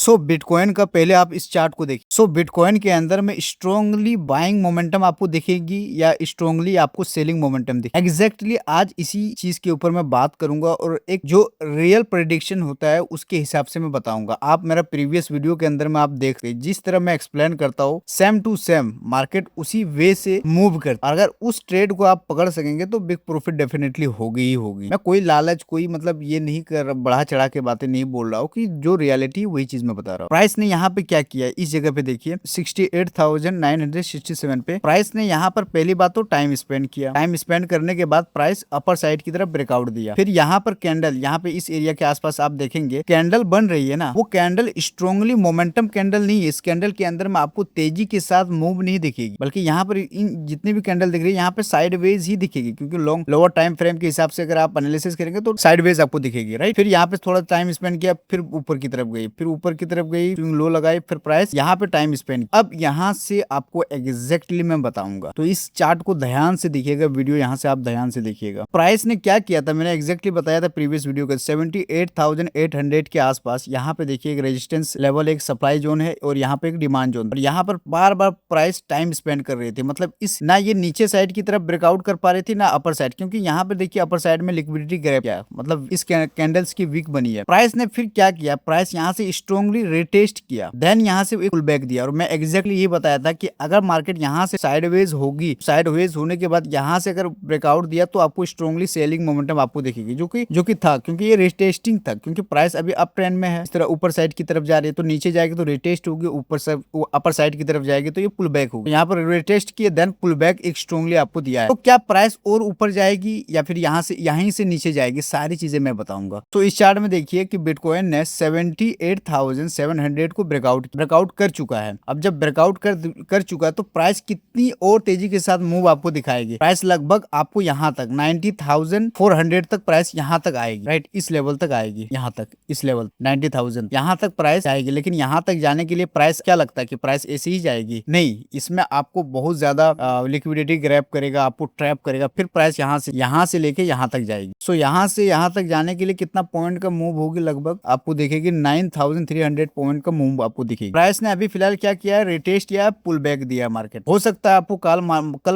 सो bitcoin का पहले आप इस चार्ट को देखिए। सो बिटकॉइन के अंदर में स्ट्रॉन्गली बाइंग मोमेंटम आपको दिखेगी या स्ट्रॉन्गली आपको सेलिंग मोमेंटम दिखेगी। एग्जैक्टली आज इसी चीज के ऊपर मैं बात करूंगा और एक जो रियल प्रेडिक्शन होता है उसके हिसाब से मैं बताऊंगा। आप मेरा प्रीवियस वीडियो के अंदर में आप देख रहे जिस तरह मैं एक्सप्लेन करता हूँ सेम टू सेम मार्केट उसी वे से मूव करता है। अगर उस ट्रेड को आप पकड़ सकेंगे तो बिग प्रॉफिट डेफिनेटली होगी ही होगी। मैं कोई लालच कोई मतलब ये नहीं कर बढ़ा चढ़ा के बातें नहीं बोल रहा हूँ कि जो रियलिटी वही चीज मैं बता रहा हूँ। प्राइस ने यहाँ पे क्या किया इस जगह पे देखिए 68,967 पे प्राइस ने यहाँ पर पहली बात तो टाइम स्पेंड किया। टाइम स्पेंड करने के बाद प्राइस अपर साइड की तरफ ब्रेकआउट दिया। फिर यहाँ पर कैंडल यहाँ पे इस एरिया के आसपास आप देखेंगे कैंडल बन रही है ना, वो कैंडल स्ट्रॉन्गली मोमेंटम कैंडल नहीं है। इस कैंडल के अंदर में आपको तेजी के साथ मूव नहीं दिखेगी, बल्कि यहाँ पर इन जितनी भी कैंडल दिख रही है यहाँ पे साइडवेज ही दिखेगी, क्योंकि लॉन्ग लोअर टाइम फ्रेम के हिसाब से अगर आप एनालिसिस करेंगे तो साइडवेज आपको दिखेगी, राइट। फिर यहाँ पे थोड़ा टाइम स्पेंड किया, फिर ऊपर की तरफ गई, फिर ऊपर की तरफ गई, लो लगाई, फिर प्राइस यहाँ पे टाइम स्पेंड। अब यहाँ से आपको एग्जैक्टली मैं बताऊंगा, तो इस चार्ट को ध्यान से देखिएगा, वीडियो यहाँ से आप ध्यान से देखिएगा। प्राइस ने क्या किया था मैंने एग्जैक्टली बताया था प्रीवियस वीडियो का 78,800 के आसपास। यहाँ पे देखिए एक रेजिस्टेंस लेवल, एक सप्लाई जोन है और यहाँ पे एक डिमांड जोन। और यहाँ पर बार बार प्राइस टाइम स्पेंड कर रही थी, मतलब इस ना ये नीचे साइड की तरफ ब्रेकआउट कर पा रही थी ना अपर साइड, क्योंकि यहाँ पे देखिए अपर साइड में लिक्विडिटी गैप है, मतलब इस कैंडल्स की वीक बनी है। प्राइस ने फिर क्या किया, प्राइस यहाँ से स्ट्रॉन्गली रिटेस्ट किया, देन यहाँ से एक पुल बैक दिया। और मैं एग्जैक्टली ये बताया था कि अगर मार्केट यहाँ से साइडवेज होगी, साइडवेज होने के बाद यहाँ से अगर ब्रेकआउट दिया तो आपको स्ट्रॉन्गली सेलिंग मोमेंटम आपको दिखेगी, जो कि था, क्योंकि ये रिटेस्टिंग था, क्योंकि प्राइस अभी अप ट्रेंड में है, इस तरह ऊपर साइड की तरफ जा रही है, तो नीचे जाएगी तो रिटेस्ट होगी, ऊपर से अपर साइड की तरफ जाएगी तो ये पुल बैक होगी। यहाँ पर रिटेस्ट किए देन पुल बैक एक स्ट्रॉन्गली आपको दिया है। तो क्या प्राइस और ऊपर जाएगी या फिर यहीं से नीचे जाएगी, सारी चीजें मैं बताऊंगा। तो इस चार्ट में देखिए कि बिटकॉइन ने 78,700 को ब्रेकआउट कर चुका है। अब जब ब्रेकआउट कर चुका है तो प्राइस कितनी और तेजी के साथ मूव आपको दिखाएगी। प्राइस लगभग आपको यहाँ तक 90,400 तक प्राइस यहाँ तक आएगी, राइट, इस लेवल तक आएगी, यहाँ तक इस लेवल 90,000 यहाँ तक प्राइस आएगी। लेकिन यहाँ तक जाने के लिए प्राइस क्या लगता है कि प्राइस ऐसे ही जाएगी? नहीं, इसमें आपको बहुत ज्यादा लिक्विडिटी ग्रैब करेगा, आपको ट्रैप करेगा, फिर प्राइस यहाँ से लेके यहाँ तक जाएगी। सो यहाँ से यहाँ तक जाने के लिए कितना पॉइंट का मूव होगी, लगभग आपको देखेगी 9,300 पॉइंट का मूव आपको दिखेगी। प्राइस ने अभी फिलहाल क्या किया है, रिटेस्ट किया, पुल बैक दिया मार्केट। हो सकता है आपको कल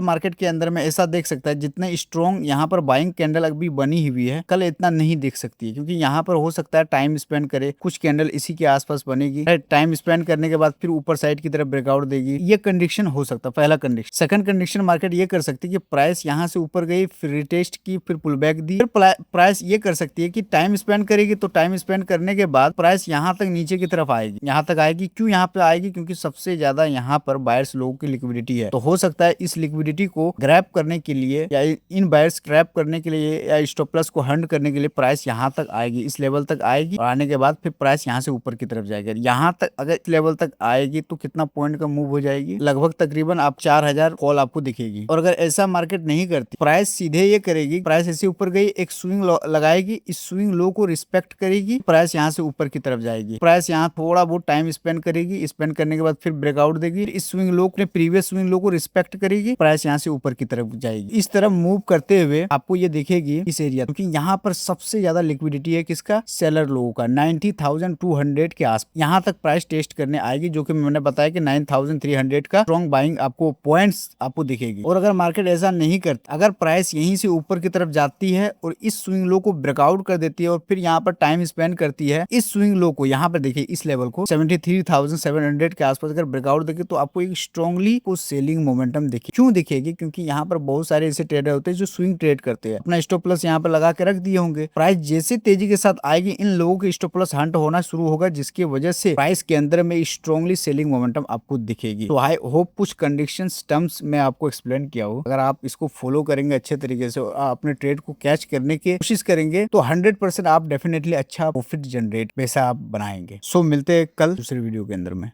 मार्केट के अंदर में ऐसा देख सकता है, जितने स्ट्रॉन्ग यहाँ पर बाइंग कैंडल अभी बनी हुई है, कल इतना नहीं देख सकती है, क्योंकि यहाँ पर हो सकता है टाइम स्पेंड करे, कुछ कैंडल इसी के आसपास बनेगी, टाइम स्पेंड करने के बाद फिर ऊपर साइड की तरफ ब्रेकआउट देगी। ये कंडीशन हो सकता है, पहला कंडीशन। सेकंड कंडीशन मार्केट ये कर सकती है कि प्राइस यहाँ से ऊपर गई, फिर रिटेस्ट की, फिर पुल बैक दी, फिर प्राइस ये कर सकती है कि टाइम स्पेंड करेगी, तो टाइम स्पेंड करने के बाद प्राइस यहाँ तक नीचे की तरफ आएगी, यहाँ तक आएगी। क्यों यहाँ पे आएगी? क्योंकि सबसे ज्यादा यहाँ पर बायर्स लोगों की लिक्विडिटी है, तो हो सकता है इस लिक्विडिटी को ग्रैब करने के लिए या इन बायर्स ग्रैब करने के लिए या स्टॉप लॉस को हंड करने के लिए प्राइस यहाँ तक आएगी, इस लेवल तक आएगी, और आने के बाद फिर प्राइस यहाँ से ऊपर की तरफ जाएगी। यहाँ तक अगर इस लेवल तक आएगी तो कितना पॉइंट का मूव हो जाएगी, लगभग तकरीबन आप 4,000 कॉल आपको दिखेगी। और अगर ऐसा मार्केट नहीं करती, प्राइस सीधे ये करेगी, प्राइस ऐसे ऊपर गई, एक स्विंग लगाएगी, इस स्विंग लो को रिस्पेक्ट करेगी, प्राइस यहाँ से ऊपर की तरफ जाएगी, प्राइस यहाँ थोड़ा बहुत टाइम स्पेंड करेगी, स्पेंड करने के बाद फिर ब्रेकआउट देगी, इस स्विंग लो ने प्रीवियस स्विंग लो को रिस्पेक्ट करेगी, प्राइस यहाँ से ऊपर की तरफ जाएगी। इस तरह मूव करते हुए आपको ये दिखेगी इस एरिया, क्योंकि यहाँ पर सबसे ज्यादा लिक्विडिटी है किसका, सेलर लोगों का, 90,200 के आस यहाँ तक प्राइस टेस्ट करने आएगी, जो कि मैंने बताया कि 9,300 का स्ट्रॉन्ग बाइंग आपको पॉइंट्स आपको दिखेगी। और अगर मार्केट ऐसा नहीं करती, अगर प्राइस यहीं से ऊपर की तरफ जाती है और इस स्विंग लो को ब्रेकआउट कर देती है और फिर यहाँ पर टाइम स्पेंड करती है, इस स्विंग लो को यहाँ पर देखिए, इस लेवल को 73,700 के आसपास अगर ब्रेकआउट देगी, तो आपको एक स्ट्रॉन्गली को सेलिंग मोमेंटम दिखेगी। क्यों दिखेगी? क्योंकि यहाँ पर बहुत सारे ऐसे ट्रेडर होते हैं जो स्विंग ट्रेड करते हैं, अपना स्टॉप लॉस यहाँ पर लगा के रख दिए होंगे। प्राइस जैसे तेजी के साथ आएगी, इन लोगों के स्टॉप लॉस हंट होना शुरू होगा, जिसकी वजह से प्राइस के अंदर में स्ट्रॉन्गली सेलिंग मोमेंटम आपको दिखेगी। तो आई होप कुछ कंडीशंस टर्म्स में आपको एक्सप्लेन किया हो। अगर आप इसको फॉलो करेंगे अच्छे तरीके से, अपने ट्रेड को कैच करने की कोशिश करेंगे, तो 100% आप डेफिनेटली अच्छा प्रॉफिट जनरेट पैसा आप बनाएंगे। सो मिलते हैं कल दूसरे वीडियो के अंदर में।